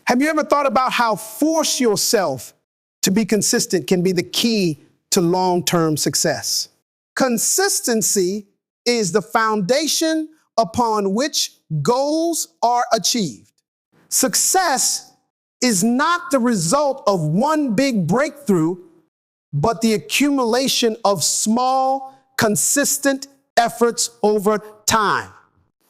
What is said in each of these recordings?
Have you ever thought about how force yourself to be consistent can be the key to long-term success? Consistency is the foundation upon which goals are achieved. Success is not the result of one big breakthrough, but the accumulation of small, consistent efforts over time.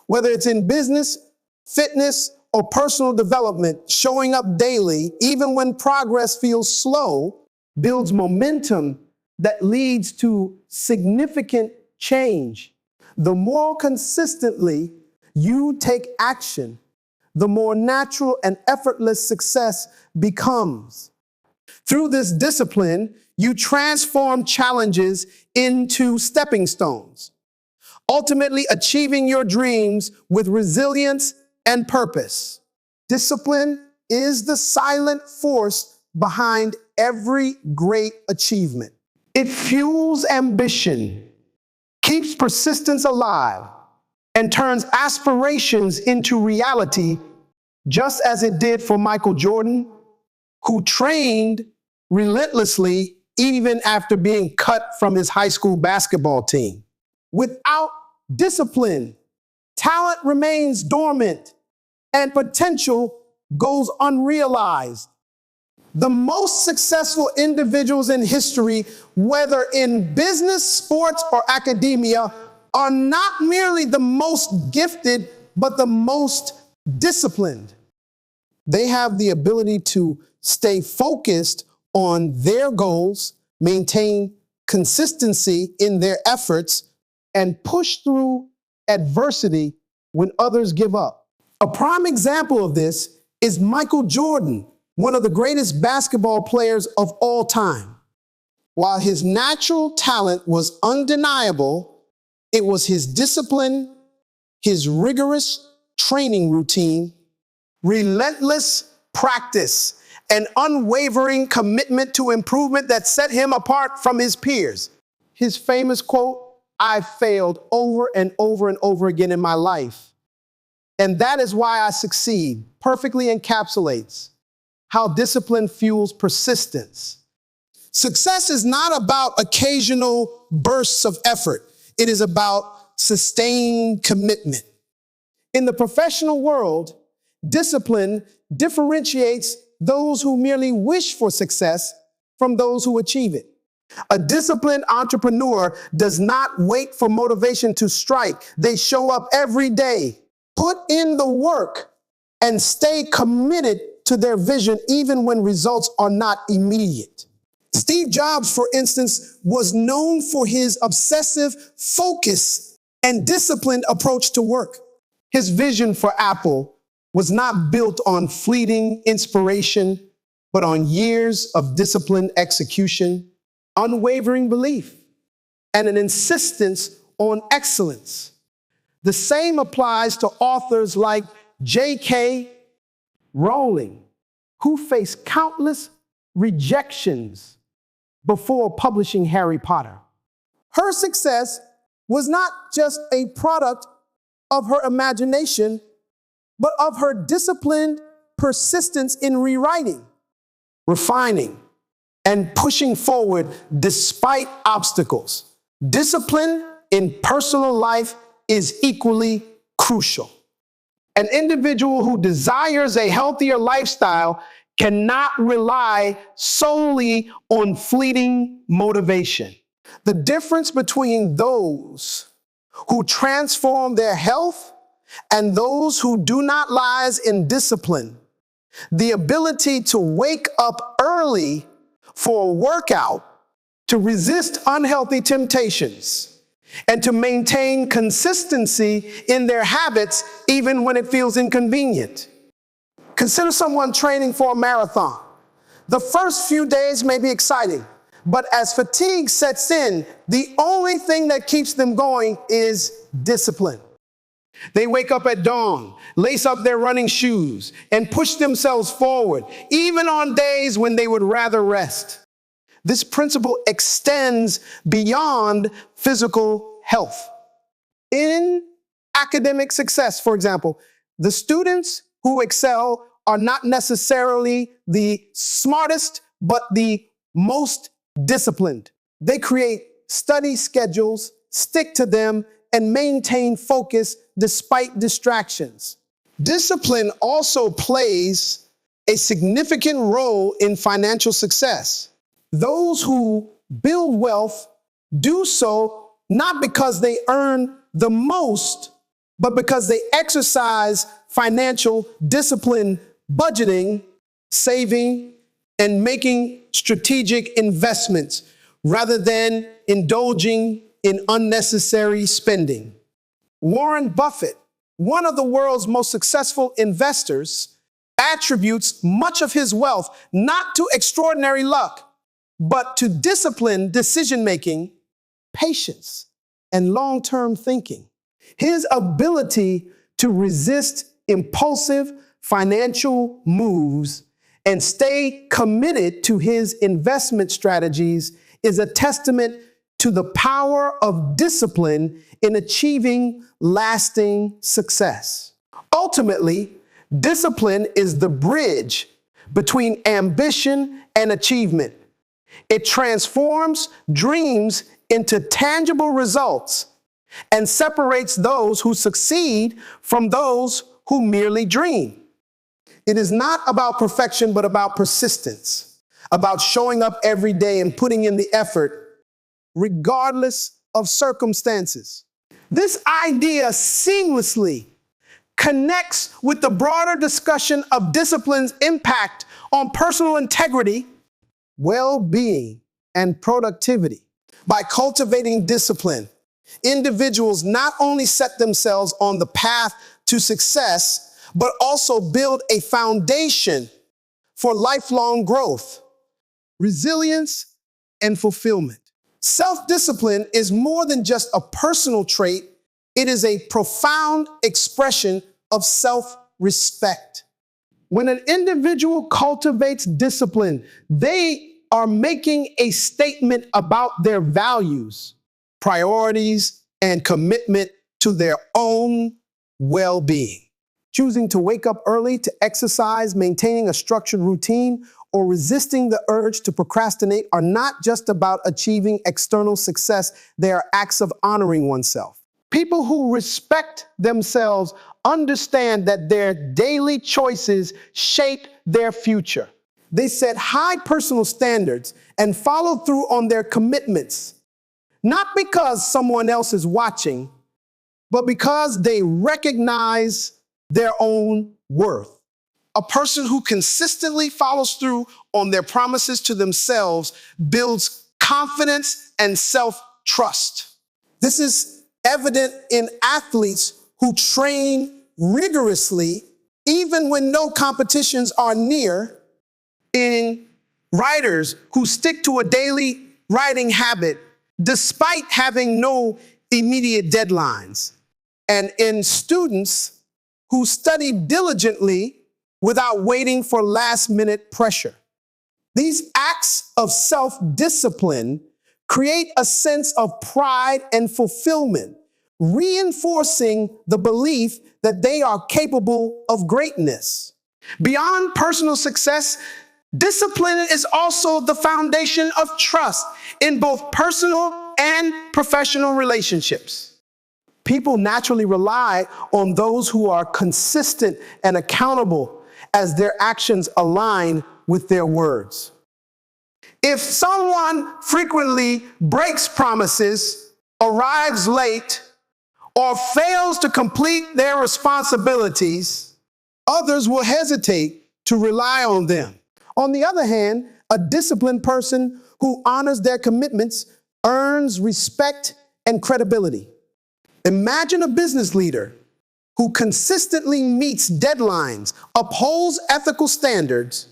Whether it's in business, fitness, or personal development, showing up daily, even when progress feels slow, builds momentum that leads to significant change. The more consistently you take action, the more natural and effortless success becomes. Through this discipline, you transform challenges into stepping stones, ultimately achieving your dreams with resilience and purpose. Discipline is the silent force behind every great achievement. It fuels ambition, keeps persistence alive, and turns aspirations into reality, just as it did for Michael Jordan, who trained relentlessly even after being cut from his high school basketball team. Without discipline, talent remains dormant and potential goes unrealized. The most successful individuals in history, whether in business, sports, or academia, are not merely the most gifted, but the most disciplined. They have the ability to stay focused on their goals, maintain consistency in their efforts, and push through adversity when others give up. A prime example of this is Michael Jordan, one of the greatest basketball players of all time. While his natural talent was undeniable, it was his discipline, his rigorous training routine, relentless practice, and unwavering commitment to improvement that set him apart from his peers. His famous quote, "I failed over and over and over again in my life, and that is why I succeed," perfectly encapsulates how discipline fuels persistence. Success is not about occasional bursts of effort. It is about sustained commitment. In the professional world, discipline differentiates those who merely wish for success from those who achieve it. A disciplined entrepreneur does not wait for motivation to strike. They show up every day, put in the work, and stay committed to their vision even when results are not immediate. Steve Jobs, for instance, was known for his obsessive focus and disciplined approach to work. His vision for Apple was not built on fleeting inspiration, but on years of disciplined execution, unwavering belief, and an insistence on excellence. The same applies to authors like J.K. Rowling, who faced countless rejections before publishing Harry Potter. Her success was not just a product of her imagination, but of her disciplined persistence in rewriting, refining, and pushing forward despite obstacles. Discipline in personal life is equally crucial. An individual who desires a healthier lifestyle cannot rely solely on fleeting motivation. The difference between those who transform their health and those who do not lies in discipline. The ability to wake up early for a workout, to resist unhealthy temptations, and to maintain consistency in their habits even when it feels inconvenient. Consider someone training for a marathon. The first few days may be exciting, but as fatigue sets in, the only thing that keeps them going is discipline. They wake up at dawn, lace up their running shoes, and push themselves forward, even on days when they would rather rest. This principle extends beyond physical health. In academic success, for example, the students who excel are not necessarily the smartest, but the most disciplined. They create study schedules, stick to them, and maintain focus despite distractions. Discipline also plays a significant role in financial success. Those who build wealth do so not because they earn the most, but because they exercise financial discipline, budgeting, saving, and making strategic investments rather than indulging in unnecessary spending. Warren Buffett, one of the world's most successful investors, attributes much of his wealth not to extraordinary luck, but to disciplined decision-making, patience, and long-term thinking. His ability to resist impulsive financial moves and stay committed to his investment strategies is a testament to the power of discipline in achieving lasting success. Ultimately, discipline is the bridge between ambition and achievement. It transforms dreams into tangible results and separates those who succeed from those who merely dream. It is not about perfection, but about persistence, about showing up every day and putting in the effort, regardless of circumstances. This idea seamlessly connects with the broader discussion of discipline's impact on personal integrity, well-being, and productivity. By cultivating discipline, individuals not only set themselves on the path to success, but also build a foundation for lifelong growth, resilience, and fulfillment. Self-discipline is more than just a personal trait. It is a profound expression of self-respect. When an individual cultivates discipline, they are making a statement about their values, priorities, and commitment to their own well-being. Choosing to wake up early, to exercise, maintaining a structured routine, or resisting the urge to procrastinate are not just about achieving external success. They are acts of honoring oneself. People who respect themselves understand that their daily choices shape their future. They set high personal standards and follow through on their commitments, not because someone else is watching, but because they recognize their own worth. A person who consistently follows through on their promises to themselves builds confidence and self-trust. This is evident in athletes who train rigorously, even when no competitions are near, in writers who stick to a daily writing habit despite having no immediate deadlines, and in students who study diligently without waiting for last-minute pressure. These acts of self-discipline create a sense of pride and fulfillment, reinforcing the belief that they are capable of greatness. Beyond personal success, discipline is also the foundation of trust in both personal and professional relationships. People naturally rely on those who are consistent and accountable as their actions align with their words. If someone frequently breaks promises, arrives late, or fails to complete their responsibilities, others will hesitate to rely on them. On the other hand, a disciplined person who honors their commitments earns respect and credibility. Imagine a business leader who consistently meets deadlines, upholds ethical standards,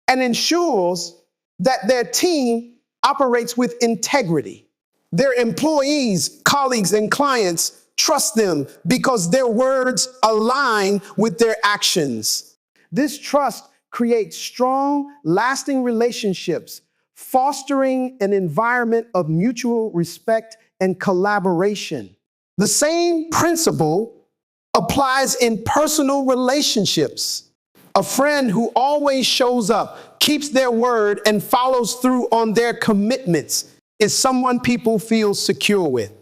and ensures that their team operates with integrity. Their employees, colleagues, and clients trust them because their words align with their actions. This trust creates strong, lasting relationships, fostering an environment of mutual respect and collaboration. The same principle applies in personal relationships. A friend who always shows up, keeps their word, and follows through on their commitments is someone people feel secure with.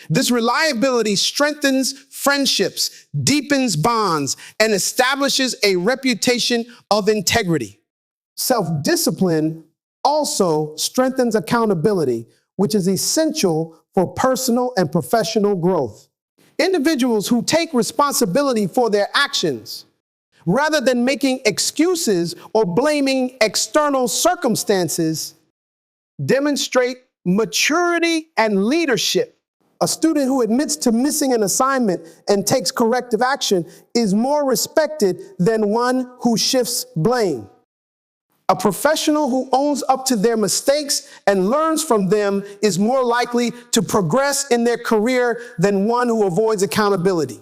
This reliability strengthens friendships, deepens bonds, and establishes a reputation of integrity. Self-discipline also strengthens accountability, which is essential for personal and professional growth. Individuals who take responsibility for their actions, rather than making excuses or blaming external circumstances, demonstrate maturity and leadership. A student who admits to missing an assignment and takes corrective action is more respected than one who shifts blame. A professional who owns up to their mistakes and learns from them is more likely to progress in their career than one who avoids accountability.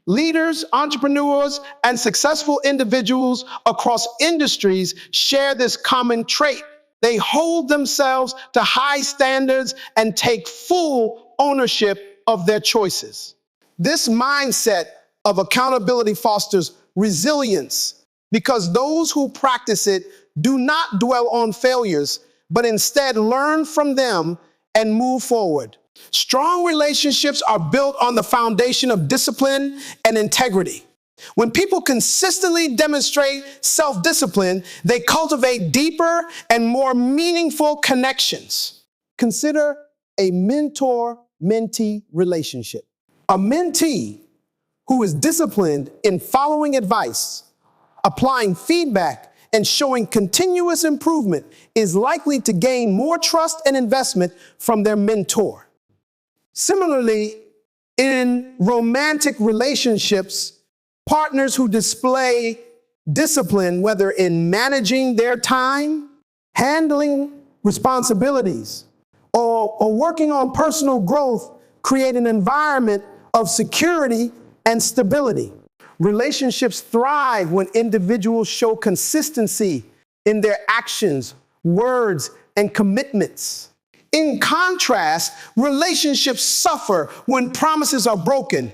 Leaders, entrepreneurs, and successful individuals across industries share this common trait. They hold themselves to high standards and take full ownership of their choices. This mindset of accountability fosters resilience because those who practice it do not dwell on failures, but instead learn from them and move forward. Strong relationships are built on the foundation of discipline and integrity. When people consistently demonstrate self-discipline, they cultivate deeper and more meaningful connections. Consider a mentor-mentee relationship. A mentee who is disciplined in following advice, applying feedback, and showing continuous improvement is likely to gain more trust and investment from their mentor. Similarly, in romantic relationships, partners who display discipline, whether in managing their time, handling responsibilities, or working on personal growth, create an environment of security and stability. Relationships thrive when individuals show consistency in their actions, words, and commitments. In contrast, relationships suffer when promises are broken,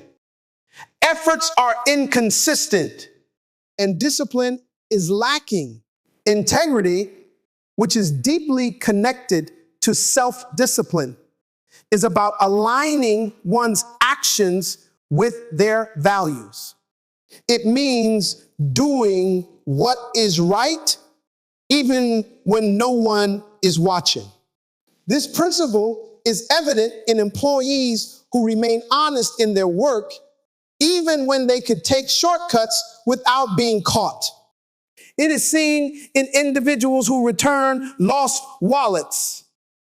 efforts are inconsistent, and discipline is lacking. Integrity, which is deeply connected to self-discipline, is about aligning one's actions with their values. It means doing what is right, even when no one is watching. This principle is evident in employees who remain honest in their work, even when they could take shortcuts without being caught. It is seen in individuals who return lost wallets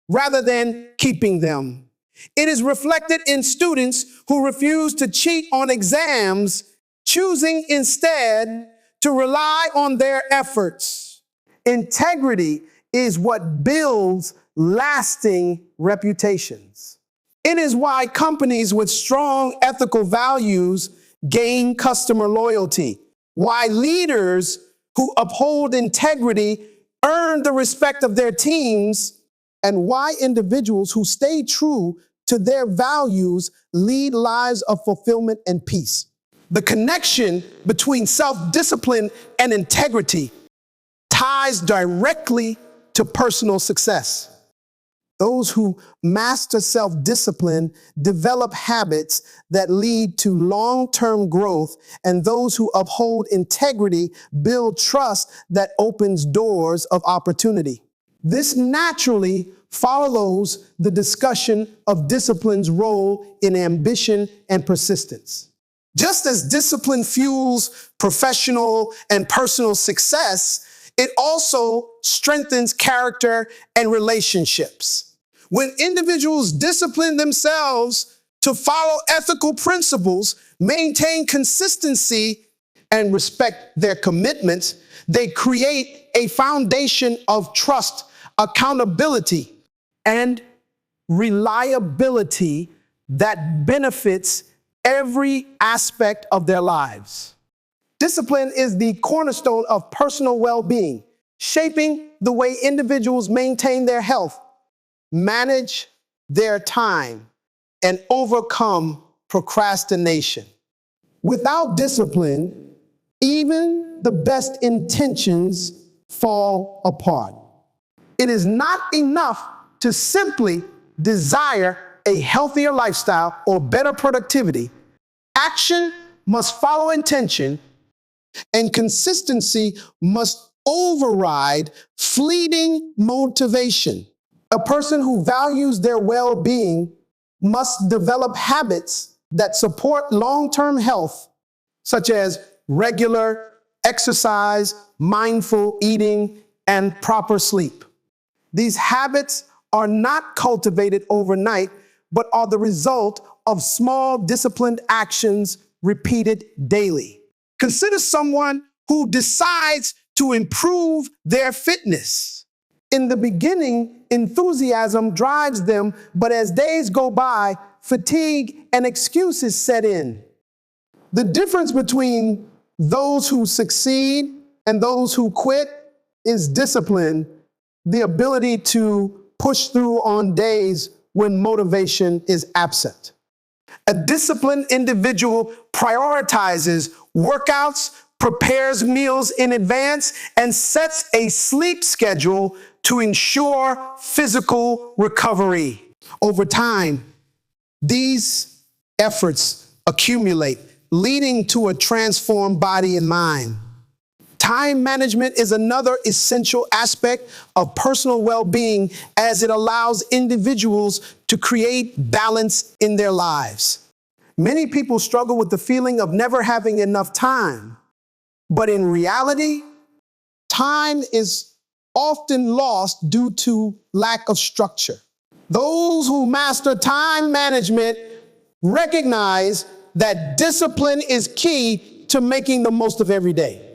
rather than keeping them. It is reflected in students who refuse to cheat on exams, choosing instead to rely on their efforts. Integrity is what builds lasting reputations. It is why companies with strong ethical values gain customer loyalty, why leaders who uphold integrity earn the respect of their teams, and why individuals who stay true to their values lead lives of fulfillment and peace. The connection between self-discipline and integrity ties directly to personal success. Those who master self-discipline develop habits that lead to long-term growth, and those who uphold integrity build trust that opens doors of opportunity. This naturally follows the discussion of discipline's role in ambition and persistence. Just as discipline fuels professional and personal success, it also strengthens character and relationships. When individuals discipline themselves to follow ethical principles, maintain consistency, and respect their commitments, they create a foundation of trust, accountability, and reliability that benefits every aspect of their lives. Discipline is the cornerstone of personal well-being, shaping the way individuals maintain their health, manage their time, and overcome procrastination. Without discipline, even the best intentions fall apart. It is not enough to simply desire a healthier lifestyle or better productivity. Action must follow intention, and consistency must override fleeting motivation. A person who values their well-being must develop habits that support long-term health, such as regular exercise, mindful eating, and proper sleep. These habits are not cultivated overnight, but are the result of small, disciplined actions repeated daily. Consider someone who decides to improve their fitness. In the beginning, enthusiasm drives them, but as days go by, fatigue and excuses set in. The difference between those who succeed and those who quit is discipline, the ability to push through on days when motivation is absent. A disciplined individual prioritizes workouts, prepares meals in advance, and sets a sleep schedule to ensure physical recovery. Over time, these efforts accumulate, leading to a transformed body and mind. Time management is another essential aspect of personal well-being, as it allows individuals to create balance in their lives. Many people struggle with the feeling of never having enough time, but in reality, time is often lost due to lack of structure. Those who master time management recognize that discipline is key to making the most of every day.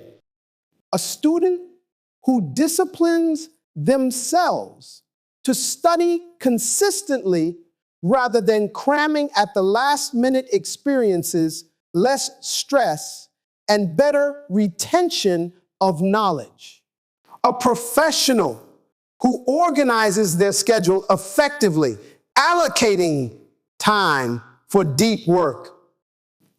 A student who disciplines themselves to study consistently rather than cramming at the last minute experiences less stress and better retention of knowledge. A professional who organizes their schedule effectively, allocating time for deep work,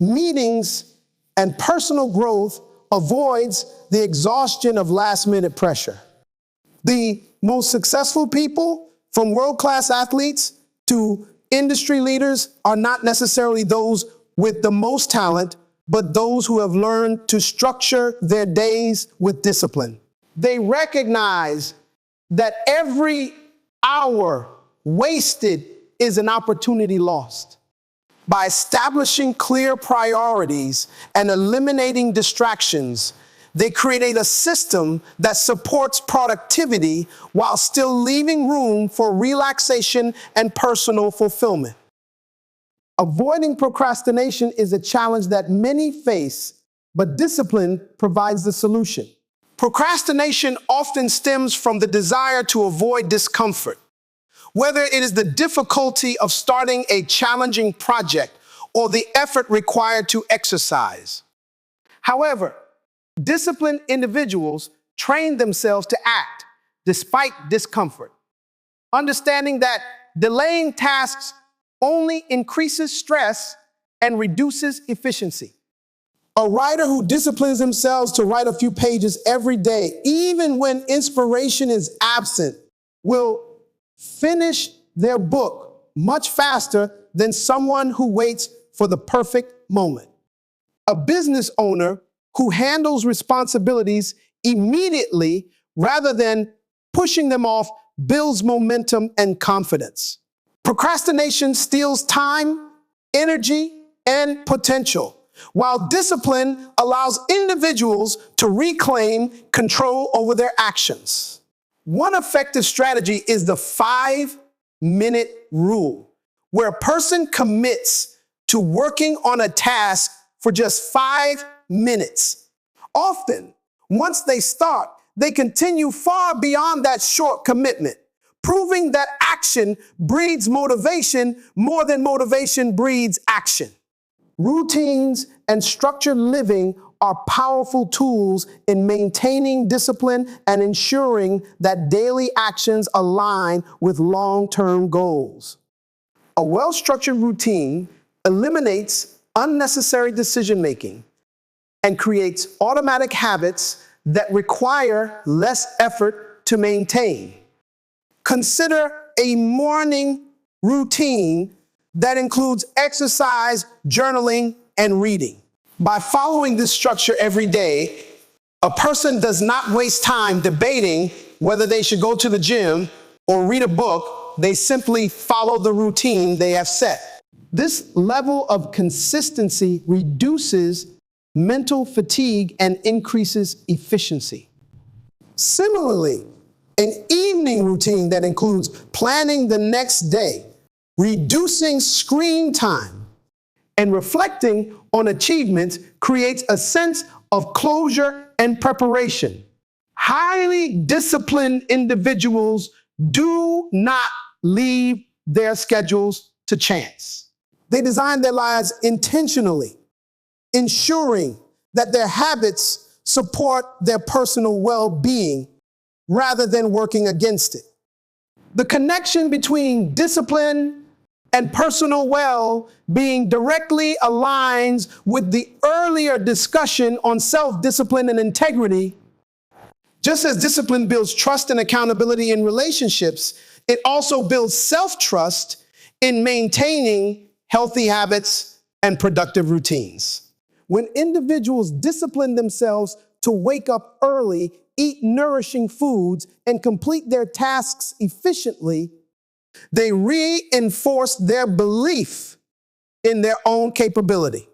meetings, and personal growth avoids the exhaustion of last-minute pressure. The most successful people, from world-class athletes to industry leaders, are not necessarily those with the most talent, but those who have learned to structure their days with discipline. They recognize that every hour wasted is an opportunity lost. By establishing clear priorities and eliminating distractions, they create a system that supports productivity while still leaving room for relaxation and personal fulfillment. Avoiding procrastination is a challenge that many face, but discipline provides the solution. Procrastination often stems from the desire to avoid discomfort. Whether it is the difficulty of starting a challenging project or the effort required to exercise. However, disciplined individuals train themselves to act despite discomfort, understanding that delaying tasks only increases stress and reduces efficiency. A writer who disciplines themselves to write a few pages every day, even when inspiration is absent, will finish their book much faster than someone who waits for the perfect moment. A business owner who handles responsibilities immediately rather than pushing them off builds momentum and confidence. Procrastination steals time, energy, and potential, while discipline allows individuals to reclaim control over their actions. One effective strategy is the 5-minute rule, where a person commits to working on a task for just 5 minutes. Often, once they start, they continue far beyond that short commitment, proving that action breeds motivation more than motivation breeds action. Routines and structured living are powerful tools in maintaining discipline and ensuring that daily actions align with long-term goals. A well-structured routine eliminates unnecessary decision-making, and creates automatic habits that require less effort to maintain. Consider a morning routine that includes exercise, journaling, and reading. By following this structure every day, a person does not waste time debating whether they should go to the gym or read a book. They simply follow the routine they have set. This level of consistency reduces mental fatigue and increases efficiency. Similarly, an evening routine that includes planning the next day, reducing screen time, and reflecting on achievements creates a sense of closure and preparation. Highly disciplined individuals do not leave their schedules to chance. They design their lives intentionally, ensuring that their habits support their personal well-being rather than working against it. The connection between discipline and personal well-being directly aligns with the earlier discussion on self-discipline and integrity. Just as discipline builds trust and accountability in relationships, it also builds self-trust in maintaining healthy habits and productive routines. When individuals discipline themselves to wake up early, eat nourishing foods, and complete their tasks efficiently, they reinforce their belief in their own capability.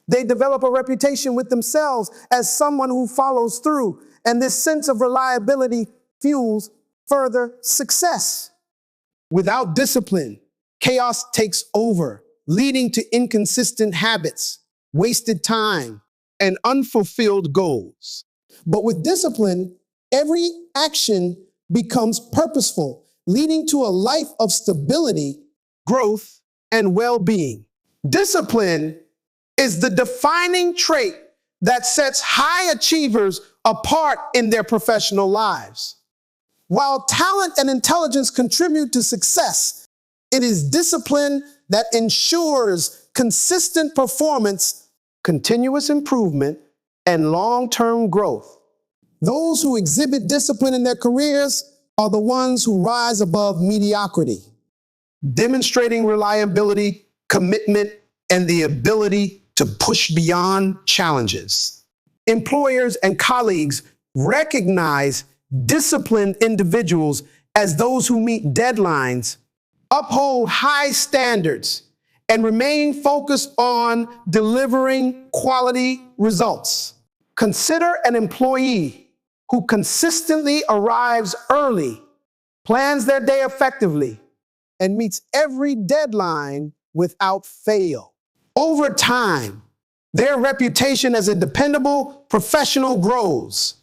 They develop a reputation with themselves as someone who follows through, and this sense of reliability fuels further success. Without discipline, chaos takes over, leading to inconsistent habits, wasted time, and unfulfilled goals. But with discipline, every action becomes purposeful, leading to a life of stability, growth, and well-being. Discipline is the defining trait that sets high achievers apart in their professional lives. While talent and intelligence contribute to success, it is discipline that ensures consistent performance, continuous improvement, and long-term growth. Those who exhibit discipline in their careers are the ones who rise above mediocrity, demonstrating reliability, commitment, and the ability to push beyond challenges. Employers and colleagues recognize disciplined individuals as those who meet deadlines, uphold high standards, and remain focused on delivering quality results. Consider an employee who consistently arrives early, plans their day effectively, and meets every deadline without fail. Over time, their reputation as a dependable professional grows,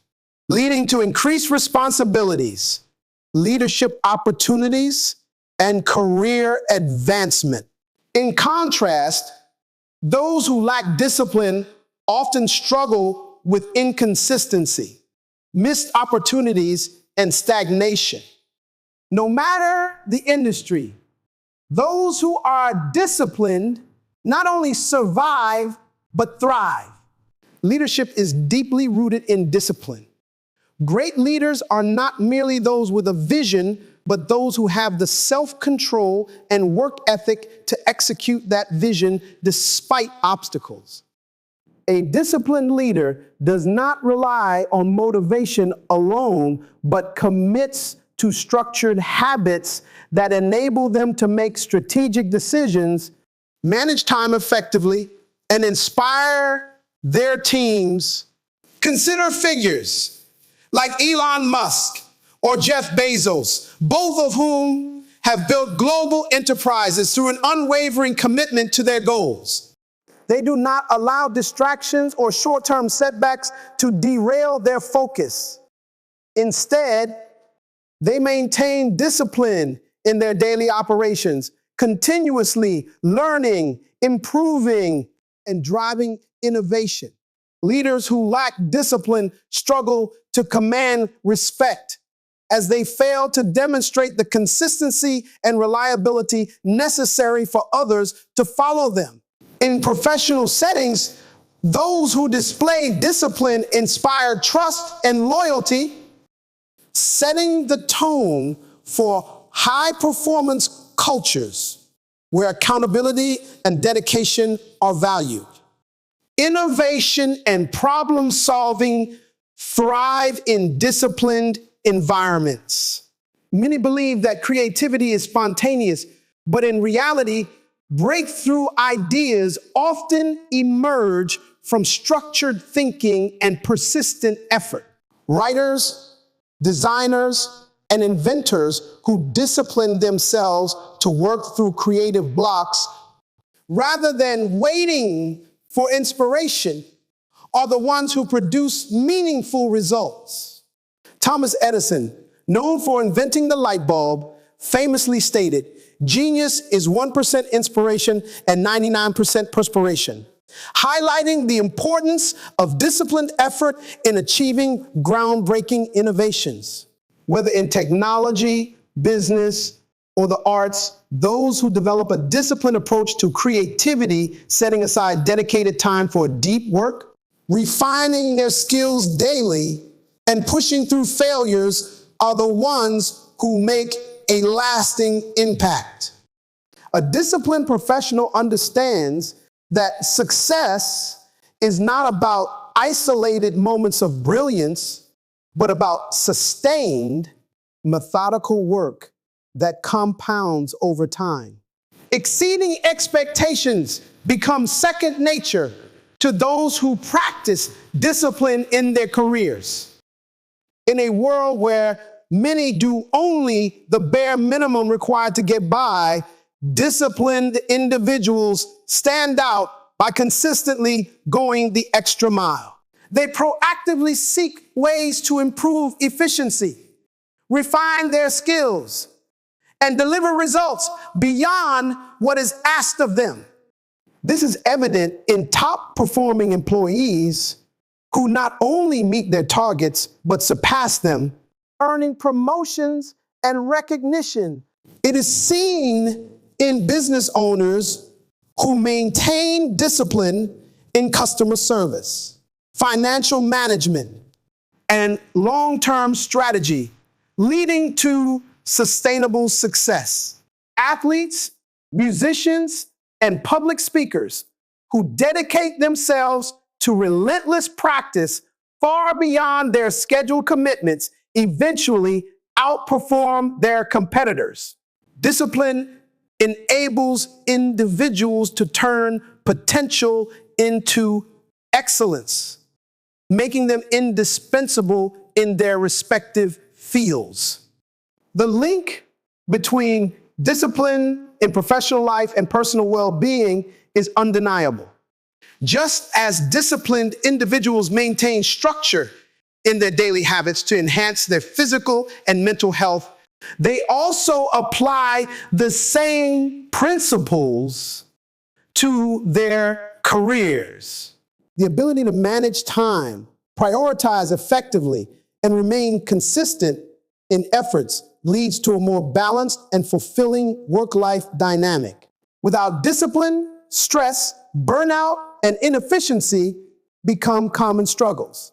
leading to increased responsibilities, leadership opportunities, and career advancement. In contrast, those who lack discipline often struggle with inconsistency, missed opportunities, and stagnation. No matter the industry, those who are disciplined not only survive, but thrive. Leadership is deeply rooted in discipline. Great leaders are not merely those with a vision, but those who have the self-control and work ethic to execute that vision despite obstacles. A disciplined leader does not rely on motivation alone, but commits to structured habits that enable them to make strategic decisions, manage time effectively, and inspire their teams. Consider figures like Elon Musk or Jeff Bezos, both of whom have built global enterprises through an unwavering commitment to their goals. They do not allow distractions or short-term setbacks to derail their focus. Instead, they maintain discipline in their daily operations, continuously learning, improving, and driving innovation. Leaders who lack discipline struggle to command respect, as they fail to demonstrate the consistency and reliability necessary for others to follow them. In professional settings, Those who display discipline inspire trust and loyalty, setting the tone for high performance cultures where accountability and dedication are valued. Innovation and problem solving thrive in disciplined environments. Many believe that creativity is spontaneous, but in reality, breakthrough ideas often emerge from structured thinking and persistent effort. Writers, designers, and inventors who discipline themselves to work through creative blocks rather than waiting for inspiration are the ones who produce meaningful results. Thomas Edison, known for inventing the light bulb, famously stated, "Genius is 1% inspiration and 99% perspiration," highlighting the importance of disciplined effort in achieving groundbreaking innovations. Whether in technology, business, or the arts, those who develop a disciplined approach to creativity, setting aside dedicated time for deep work, refining their skills daily, and pushing through failures are the ones who make a lasting impact. A disciplined professional understands that success is not about isolated moments of brilliance, but about sustained, methodical work that compounds over time. Exceeding expectations becomes second nature to those who practice discipline in their careers. In a world where many do only the bare minimum required to get by, disciplined individuals stand out by consistently going the extra mile. They proactively seek ways to improve efficiency, refine their skills, and deliver results beyond what is asked of them. This is evident in top performing employees who not only meet their targets, but surpass them, earning promotions and recognition. It is seen in business owners who maintain discipline in customer service, financial management, and long-term strategy, leading to sustainable success. Athletes, musicians, and public speakers who dedicate themselves to relentless practice far beyond their scheduled commitments eventually outperform their competitors. Discipline enables individuals to turn potential into excellence, making them indispensable in their respective fields. The link between discipline in professional life and personal well-being is undeniable. Just as disciplined individuals maintain structure in their daily habits to enhance their physical and mental health, they also apply the same principles to their careers. The ability to manage time, prioritize effectively, and remain consistent in efforts leads to a more balanced and fulfilling work-life dynamic. Without discipline, stress, burnout, and inefficiency become common struggles.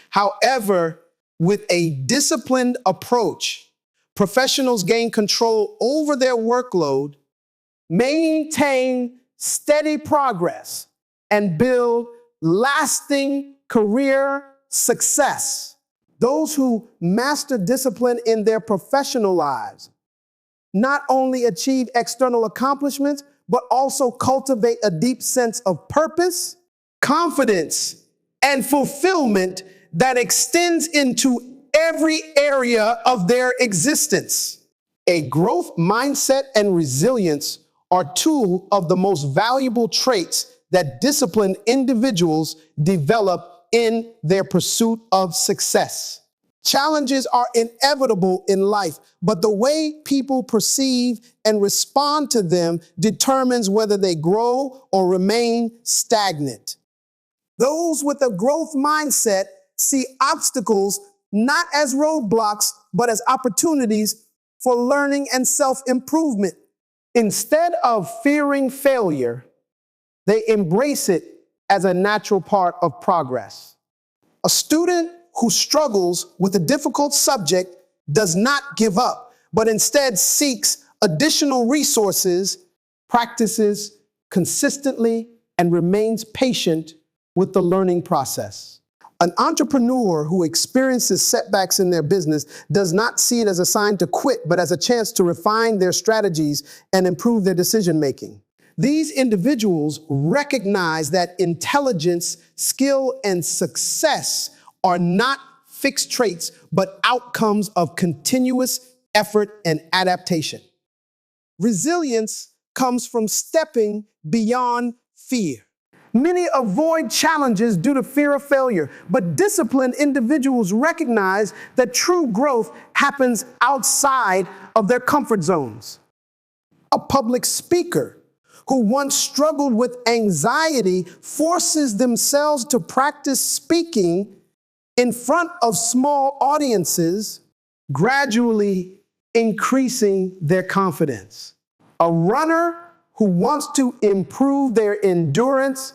However, with a disciplined approach, professionals gain control over their workload, maintain steady progress, and build lasting career success. Those who master discipline in their professional lives not only achieve external accomplishments, but also cultivate a deep sense of purpose, confidence, and fulfillment that extends into every area of their existence. A growth mindset and resilience are two of the most valuable traits that disciplined individuals develop in their pursuit of success. Challenges are inevitable in life, but the way people perceive and respond to them determines whether they grow or remain stagnant. Those with a growth mindset see obstacles not as roadblocks, but as opportunities for learning and self-improvement. Instead of fearing failure, they embrace it as a natural part of progress. A student who struggles with a difficult subject does not give up, but instead seeks additional resources, practices consistently, and remains patient with the learning process. An entrepreneur who experiences setbacks in their business does not see it as a sign to quit, but as a chance to refine their strategies and improve their decision making. These individuals recognize that intelligence, skill, and success are not fixed traits, but outcomes of continuous effort and adaptation. Resilience comes from stepping beyond fear. Many avoid challenges due to fear of failure, but disciplined individuals recognize that true growth happens outside of their comfort zones. A public speaker who once struggled with anxiety forces themselves to practice speaking in front of small audiences, gradually increasing their confidence. A runner who wants to improve their endurance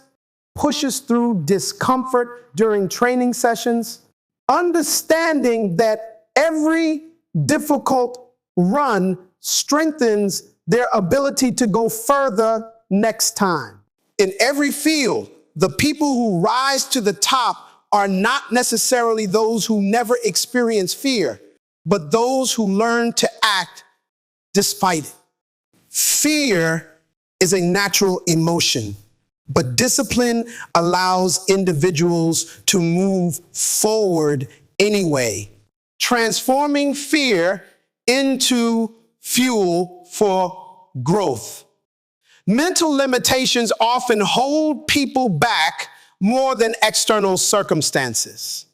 pushes through discomfort during training sessions, understanding that every difficult run strengthens their ability to go further next time. In every field, the people who rise to the top are not necessarily those who never experience fear, but those who learn to act despite it. Fear is a natural emotion, but discipline allows individuals to move forward anyway, transforming fear into fuel for growth. Mental limitations often hold people back more than external circumstances.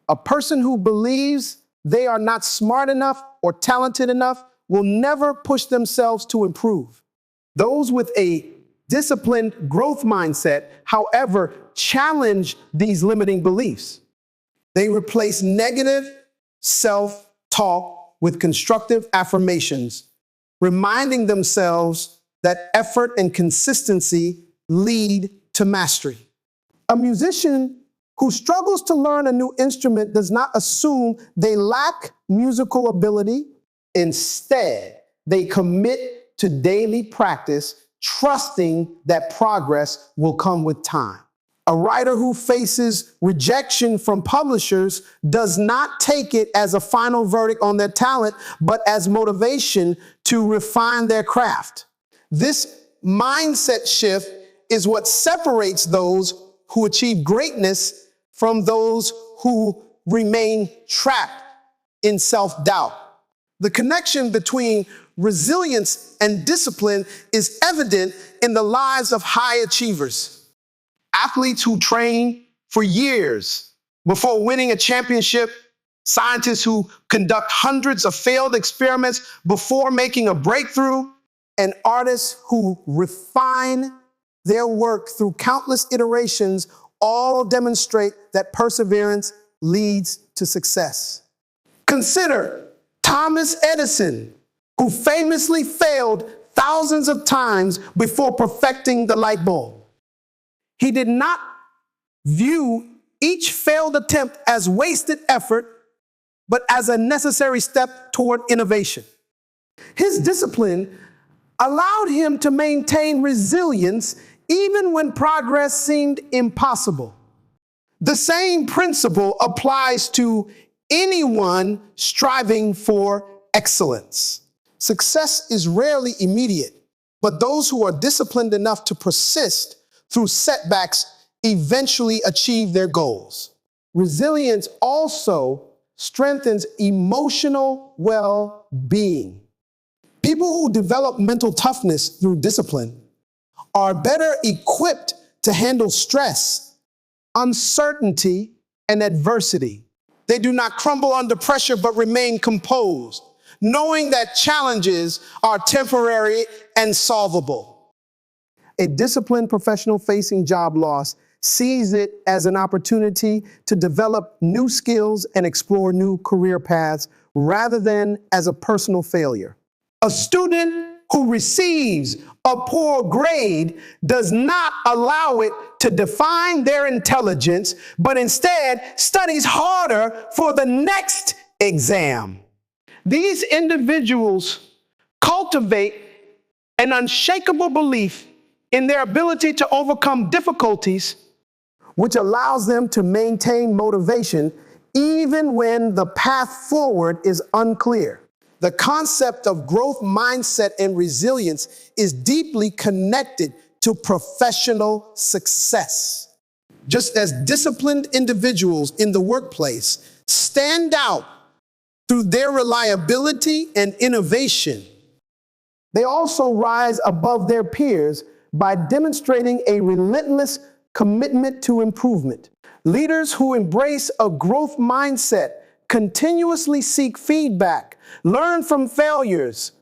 A person who believes they are not smart enough or talented enough will never push themselves to improve. Those with a disciplined growth mindset, however, challenge these limiting beliefs. They replace negative self-talk with constructive affirmations, reminding themselves that effort and consistency lead to mastery. A musician who struggles to learn a new instrument does not assume they lack musical ability. Instead, they commit to daily practice, trusting that progress will come with time. A writer who faces rejection from publishers does not take it as a final verdict on their talent, but as motivation to refine their craft. This mindset shift is what separates those who achieve greatness from those who remain trapped in self-doubt. The connection between resilience and discipline is evident in the lives of high achievers. Athletes who train for years before winning a championship, scientists who conduct hundreds of failed experiments before making a breakthrough, and artists who refine their work through countless iterations all demonstrate that perseverance leads to success. Consider Thomas Edison, who famously failed thousands of times before perfecting the light bulb. He did not view each failed attempt as wasted effort, but as a necessary step toward innovation. His discipline allowed him to maintain resilience even when progress seemed impossible. The same principle applies to anyone striving for excellence. Success is rarely immediate, but those who are disciplined enough to persist through setbacks eventually achieve their goals. Resilience also strengthens emotional well-being. People who develop mental toughness through discipline are better equipped to handle stress, uncertainty, and adversity. They do not crumble under pressure, but remain composed, knowing that challenges are temporary and solvable. A disciplined professional facing job loss sees it as an opportunity to develop new skills and explore new career paths rather than as a personal failure. A student who receives a poor grade does not allow it to define their intelligence, but instead studies harder for the next exam. These individuals cultivate an unshakable belief in their ability to overcome difficulties, which allows them to maintain motivation even when the path forward is unclear. The concept of growth mindset and resilience is deeply connected to professional success. Just as disciplined individuals in the workplace stand out through their reliability and innovation, they also rise above their peers by demonstrating a relentless commitment to improvement. Leaders who embrace a growth mindset continuously seek feedback, learn from failures,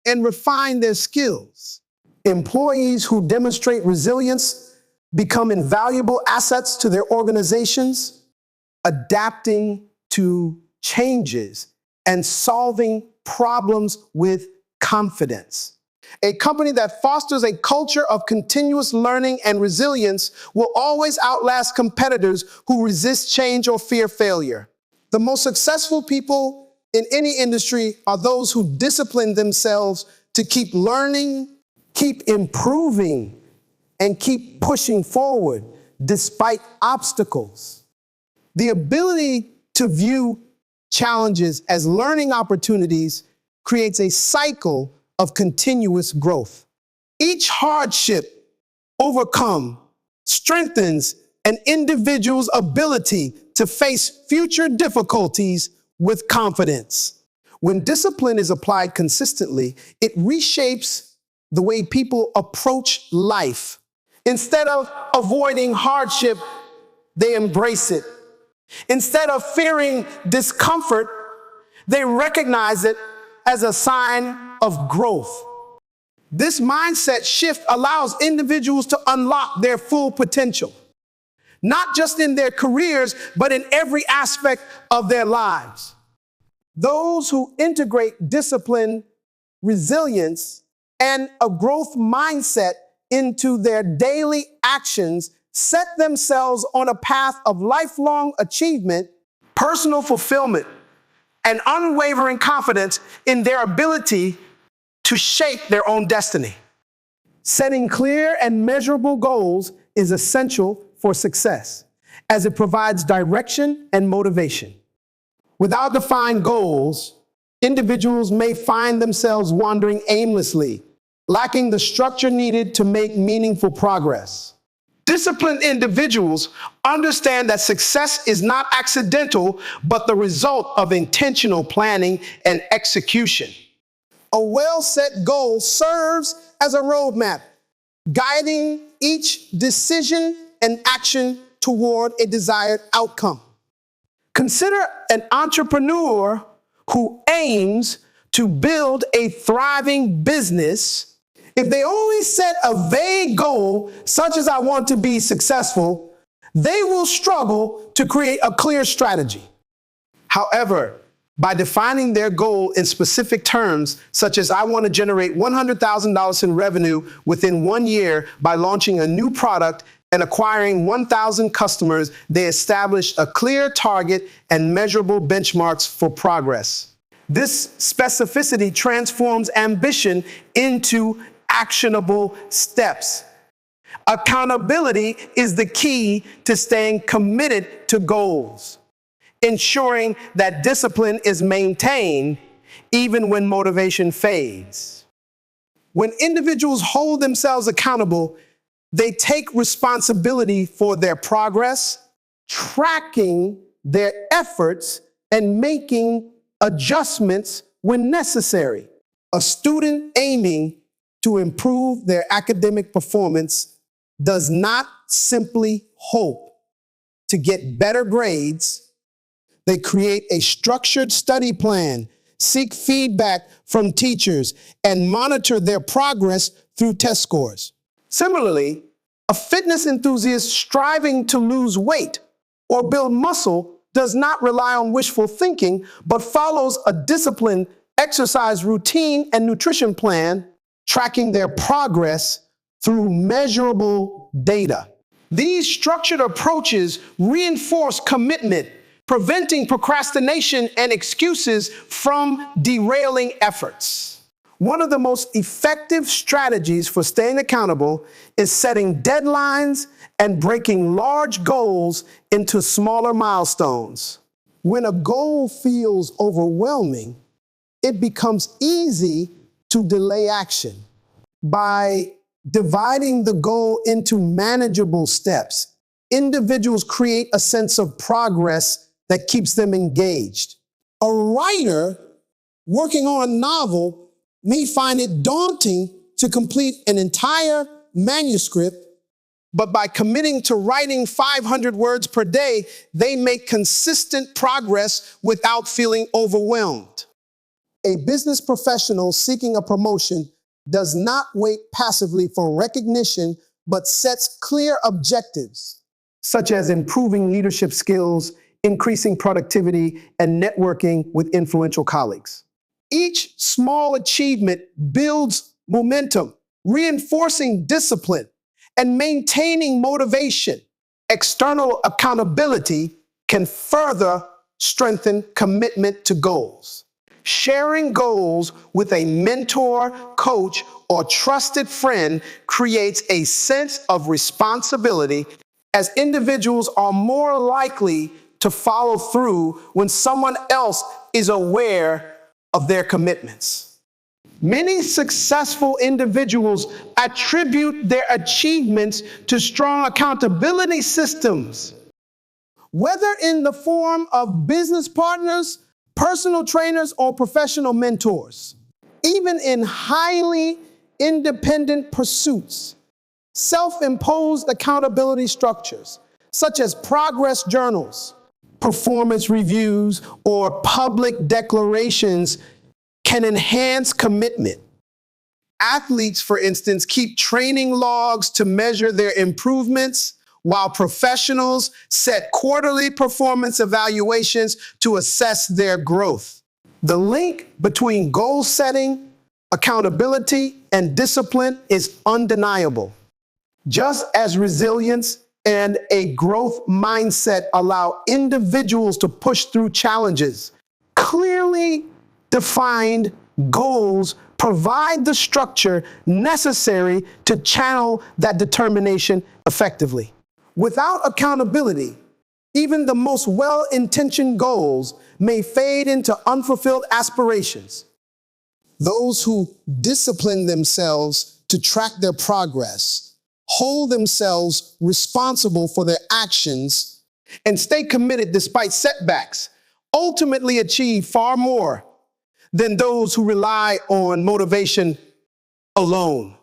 and refine their skills. Employees who demonstrate resilience become invaluable assets to their organizations, adapting to changes and solving problems with confidence. A company that fosters a culture of continuous learning and resilience will always outlast competitors who resist change or fear failure. The most successful people in any industry are those who discipline themselves to keep learning, keep improving, and keep pushing forward despite obstacles. The ability to view challenges as learning opportunities creates a cycle of continuous growth. Each hardship overcome strengthens an individual's ability to face future difficulties with confidence. When discipline is applied consistently, it reshapes the way people approach life. Instead of avoiding hardship, they embrace it. Instead of fearing discomfort, they recognize it as a sign of growth. This mindset shift allows individuals to unlock their full potential, not just in their careers, but in every aspect of their lives. Those who integrate discipline, resilience, and a growth mindset into their daily actions set themselves on a path of lifelong achievement, personal fulfillment, and unwavering confidence in their ability to shape their own destiny. Setting clear and measurable goals is essential for success, as it provides direction and motivation. Without defined goals, individuals may find themselves wandering aimlessly, lacking the structure needed to make meaningful progress. Disciplined individuals understand that success is not accidental, but the result of intentional planning and execution. A well-set goal serves as a roadmap, guiding each decision and action toward a desired outcome. Consider an entrepreneur who aims to build a thriving business. If they only set a vague goal, such as I want to be successful, they will struggle to create a clear strategy. However, by defining their goal in specific terms, such as I want to generate $100,000 in revenue within 1 year by launching a new product and acquiring 1,000 customers, they establish a clear target and measurable benchmarks for progress. This specificity transforms ambition into actionable steps. Accountability is the key to staying committed to goals, ensuring that discipline is maintained even when motivation fades. When individuals hold themselves accountable, they take responsibility for their progress, tracking their efforts, and making adjustments when necessary. A student aiming to improve their academic performance does not simply hope to get better grades. They create a structured study plan, seek feedback from teachers, and monitor their progress through test scores. Similarly, a fitness enthusiast striving to lose weight or build muscle does not rely on wishful thinking, but follows a disciplined exercise routine and nutrition plan, tracking their progress through measurable data. These structured approaches reinforce commitment, preventing procrastination and excuses from derailing efforts. One of the most effective strategies for staying accountable is setting deadlines and breaking large goals into smaller milestones. When a goal feels overwhelming, it becomes easy to delay action. By dividing the goal into manageable steps, individuals create a sense of progress that keeps them engaged. A writer working on a novel may find it daunting to complete an entire manuscript, but by committing to writing 500 words per day, they make consistent progress without feeling overwhelmed. A business professional seeking a promotion does not wait passively for recognition, but sets clear objectives, such as improving leadership skills, increasing productivity, and networking with influential colleagues. Each small achievement builds momentum, reinforcing discipline and maintaining motivation. External accountability can further strengthen commitment to goals. Sharing goals with a mentor, coach, or trusted friend creates a sense of responsibility, as individuals are more likely to follow through when someone else is aware of their commitments. Many successful individuals attribute their achievements to strong accountability systems, whether in the form of business partners, personal trainers, or professional mentors. Even in highly independent pursuits, self-imposed accountability structures, such as progress journals, performance reviews, or public declarations, can enhance commitment. Athletes, for instance, keep training logs to measure their improvements, while professionals set quarterly performance evaluations to assess their growth. The link between goal setting, accountability, and discipline is undeniable. Just as resilience and a growth mindset allow individuals to push through challenges, clearly defined goals provide the structure necessary to channel that determination effectively. Without accountability, even the most well-intentioned goals may fade into unfulfilled aspirations. Those who discipline themselves to track their progress, hold themselves responsible for their actions, and stay committed despite setbacks, ultimately achieve far more than those who rely on motivation alone.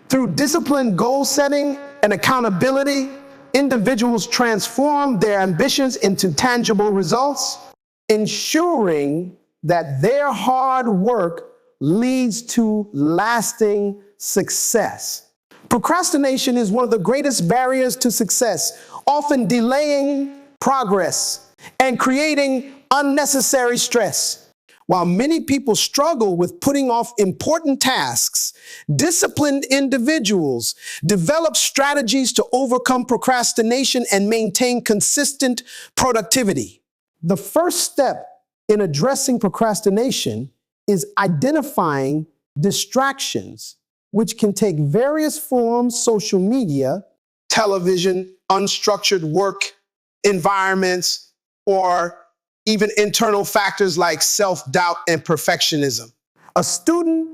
Through disciplined goal setting and accountability, individuals transform their ambitions into tangible results, ensuring that their hard work leads to lasting success. Procrastination is one of the greatest barriers to success, often delaying progress and creating unnecessary stress. While many people struggle with putting off important tasks, disciplined individuals develop strategies to overcome procrastination and maintain consistent productivity. The first step in addressing procrastination is identifying distractions, which can take various forms: social media, television, unstructured work environments, or even internal factors like self-doubt and perfectionism. A student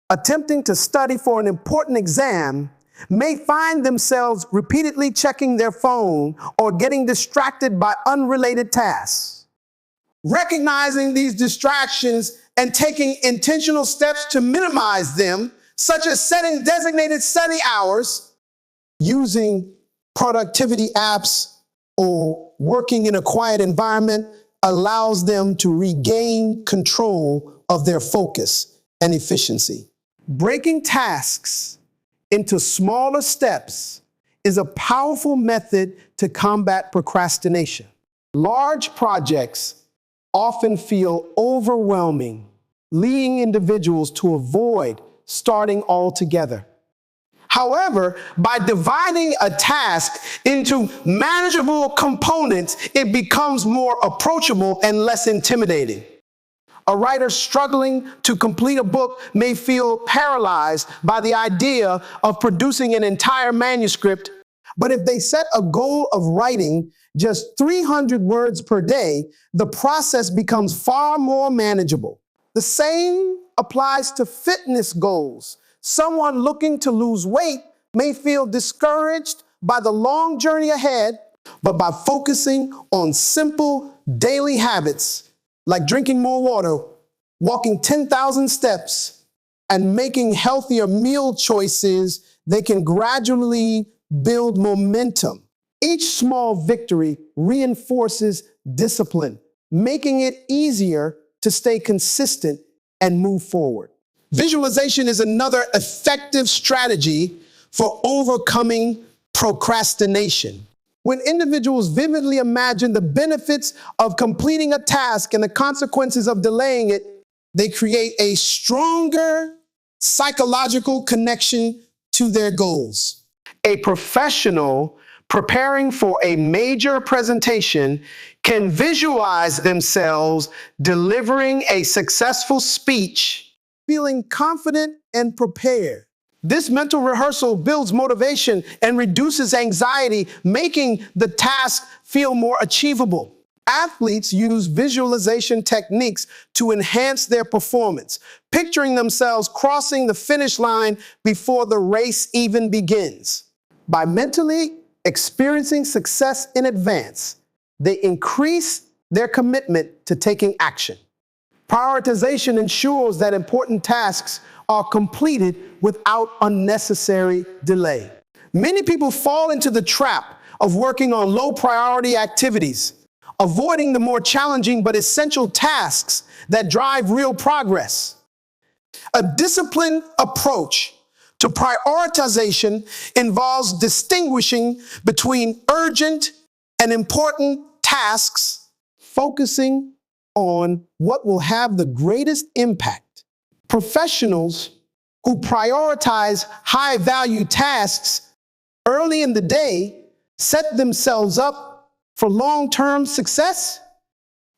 attempting to study for an important exam may find themselves repeatedly checking their phone or getting distracted by unrelated tasks. Recognizing these distractions and taking intentional steps to minimize them, such as setting designated study hours, using productivity apps, or working in a quiet environment, allows them to regain control of their focus and efficiency. Breaking tasks into smaller steps is a powerful method to combat procrastination. Large projects often feel overwhelming, leading individuals to avoid starting all together. However, by dividing a task into manageable components, it becomes more approachable and less intimidating. A writer struggling to complete a book may feel paralyzed by the idea of producing an entire manuscript, but if they set a goal of writing just 300 words per day, the process becomes far more manageable. The same applies to fitness goals. Someone looking to lose weight may feel discouraged by the long journey ahead, but by focusing on simple daily habits like drinking more water, walking 10,000 steps, and making healthier meal choices, they can gradually build momentum. Each small victory reinforces discipline, making it easier to stay consistent and move forward. Visualization is another effective strategy for overcoming procrastination. When individuals vividly imagine the benefits of completing a task and the consequences of delaying it, they create a stronger psychological connection to their goals. A professional preparing for a major presentation can visualize themselves delivering a successful speech, feeling confident and prepared. This mental rehearsal builds motivation and reduces anxiety, making the task feel more achievable. Athletes use visualization techniques to enhance their performance, picturing themselves crossing the finish line before the race even begins. By mentally experiencing success in advance, they increase their commitment to taking action. Prioritization ensures that important tasks are completed without unnecessary delay. Many people fall into the trap of working on low priority activities, avoiding the more challenging but essential tasks that drive real progress. A disciplined approach to prioritization involves distinguishing between urgent and important tasks, focusing on what will have the greatest impact. Professionals who prioritize high-value tasks early in the day set themselves up for long-term success,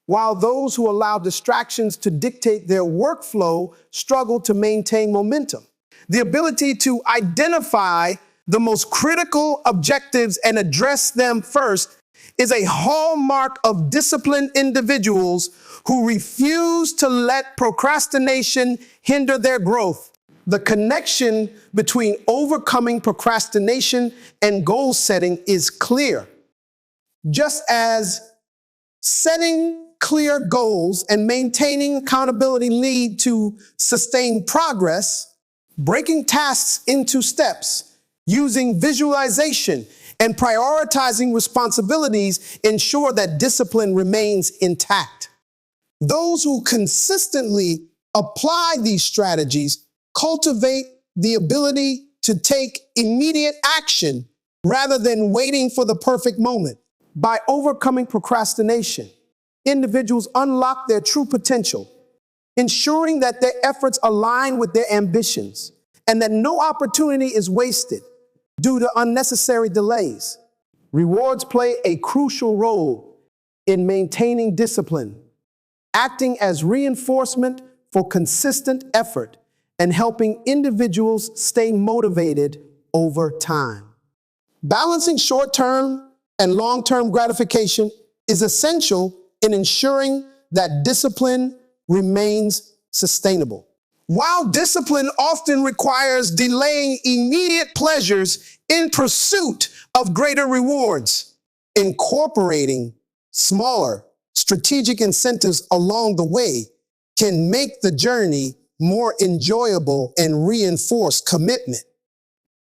while those who allow distractions to dictate their workflow struggle to maintain momentum. The ability to identify the most critical objectives and address them first is a hallmark of disciplined individuals who refuse to let procrastination hinder their growth. The connection between overcoming procrastination and goal setting is clear. Just as setting clear goals and maintaining accountability lead to sustained progress, breaking tasks into steps, using visualization, and prioritizing responsibilities ensure that discipline remains intact. Those who consistently apply these strategies cultivate the ability to take immediate action rather than waiting for the perfect moment. By overcoming procrastination, individuals unlock their true potential, ensuring that their efforts align with their ambitions and that no opportunity is wasted due to unnecessary delays. Rewards play a crucial role in maintaining discipline, acting as reinforcement for consistent effort and helping individuals stay motivated over time. Balancing short-term and long-term gratification is essential in ensuring that discipline remains sustainable. While discipline often requires delaying immediate pleasures in pursuit of greater rewards, incorporating smaller strategic incentives along the way can make the journey more enjoyable and reinforce commitment.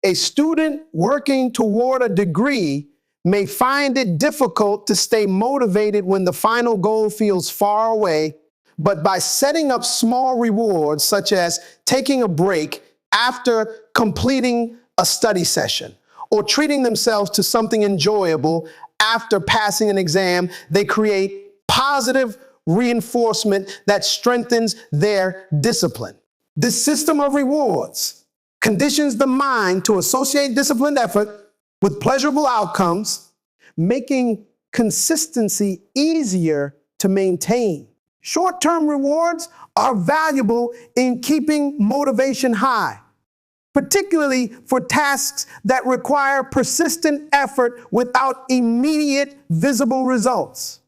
A student working toward a degree may find it difficult to stay motivated when the final goal feels far away, but by setting up small rewards, such as taking a break after completing a study session or treating themselves to something enjoyable after passing an exam, they create positive reinforcement that strengthens their discipline. This system of rewards conditions the mind to associate disciplined effort with pleasurable outcomes, making consistency easier to maintain. Short-term rewards are valuable in keeping motivation high, particularly for tasks that require persistent effort without immediate visible results.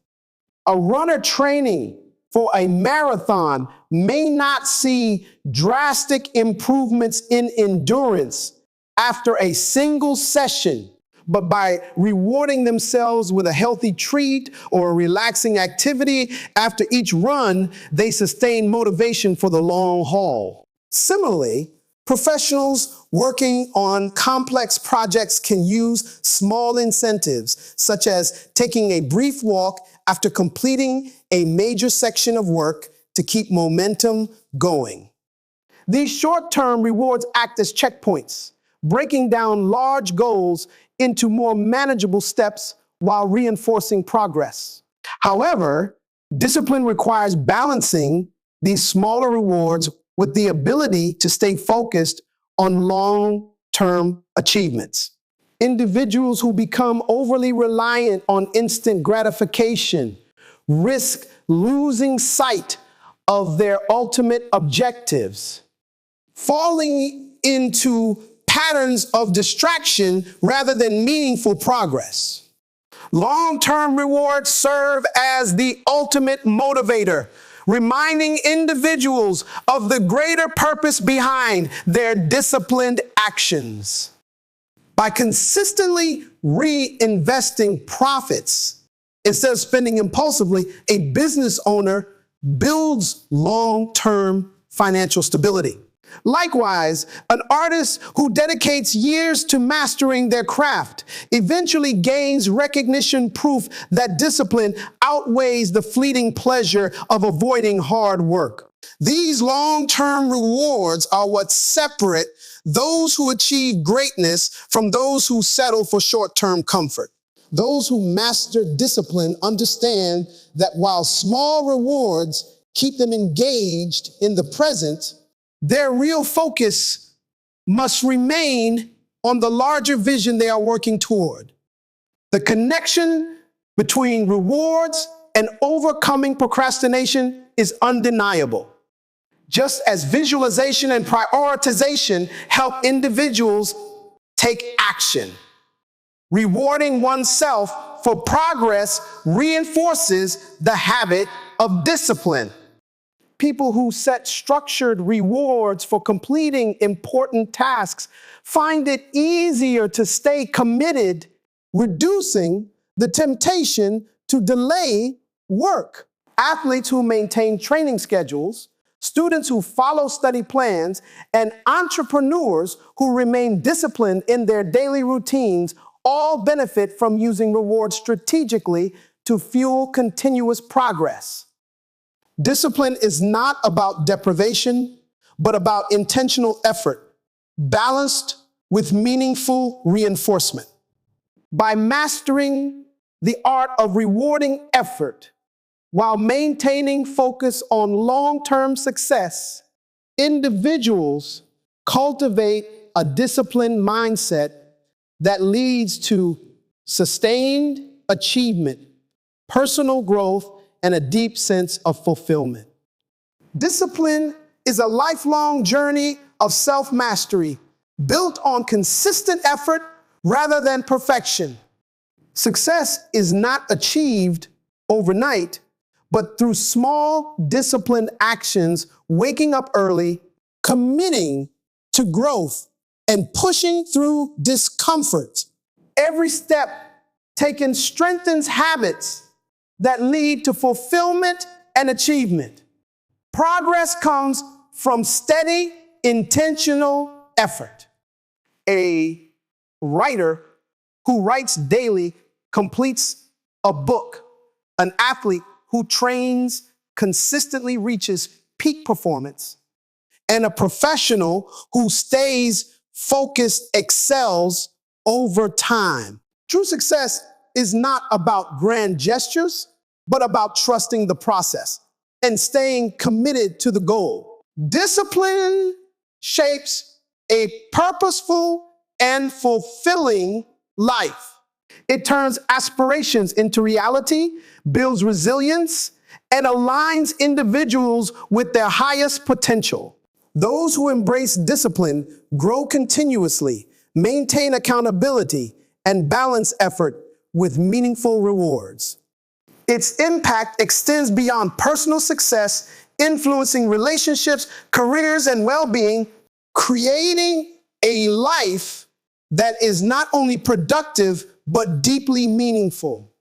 A runner training for a marathon may not see drastic improvements in endurance after a single session, but by rewarding themselves with a healthy treat or a relaxing activity after each run, they sustain motivation for the long haul. Similarly, professionals working on complex projects can use small incentives, such as taking a brief walk after completing a major section of work to keep momentum going. These short-term rewards act as checkpoints, breaking down large goals into more manageable steps while reinforcing progress. However, discipline requires balancing these smaller rewards with the ability to stay focused on long-term achievements. Individuals who become overly reliant on instant gratification risk losing sight of their ultimate objectives, falling into patterns of distraction rather than meaningful progress. Long-term rewards serve as the ultimate motivator, reminding individuals of the greater purpose behind their disciplined actions. By consistently reinvesting profits instead of spending impulsively, a business owner builds long-term financial stability. Likewise, an artist who dedicates years to mastering their craft eventually gains recognition, proof that discipline outweighs the fleeting pleasure of avoiding hard work. These long-term rewards are what separate those who achieve greatness from those who settle for short-term comfort. Those who master discipline understand that while small rewards keep them engaged in the present, their real focus must remain on the larger vision they are working toward. The connection between rewards and overcoming procrastination is undeniable. Just as visualization and prioritization help individuals take action, rewarding oneself for progress reinforces the habit of discipline. People who set structured rewards for completing important tasks find it easier to stay committed, reducing the temptation to delay work. Athletes who maintain training schedules, students who follow study plans, and entrepreneurs who remain disciplined in their daily routines all benefit from using rewards strategically to fuel continuous progress. Discipline is not about deprivation, but about intentional effort, balanced with meaningful reinforcement. By mastering the art of rewarding effort while maintaining focus on long-term success, individuals cultivate a disciplined mindset that leads to sustained achievement, personal growth, and a deep sense of fulfillment. Discipline is a lifelong journey of self-mastery built on consistent effort rather than perfection. Success is not achieved overnight, but through small, disciplined actions, waking up early, committing to growth, and pushing through discomfort. Every step taken strengthens habits that lead to fulfillment and achievement. Progress comes from steady, intentional effort. A writer who writes daily completes a book. An athlete who trains consistently reaches peak performance. And a professional who stays focused excels over time. True success is not about grand gestures, but about trusting the process and staying committed to the goal. Discipline shapes a purposeful and fulfilling life. It turns aspirations into reality, builds resilience, and aligns individuals with their highest potential. Those who embrace discipline grow continuously, maintain accountability, and balance effort with meaningful rewards. Its impact extends beyond personal success, influencing relationships, careers, and well-being, creating a life that is not only productive, but deeply meaningful.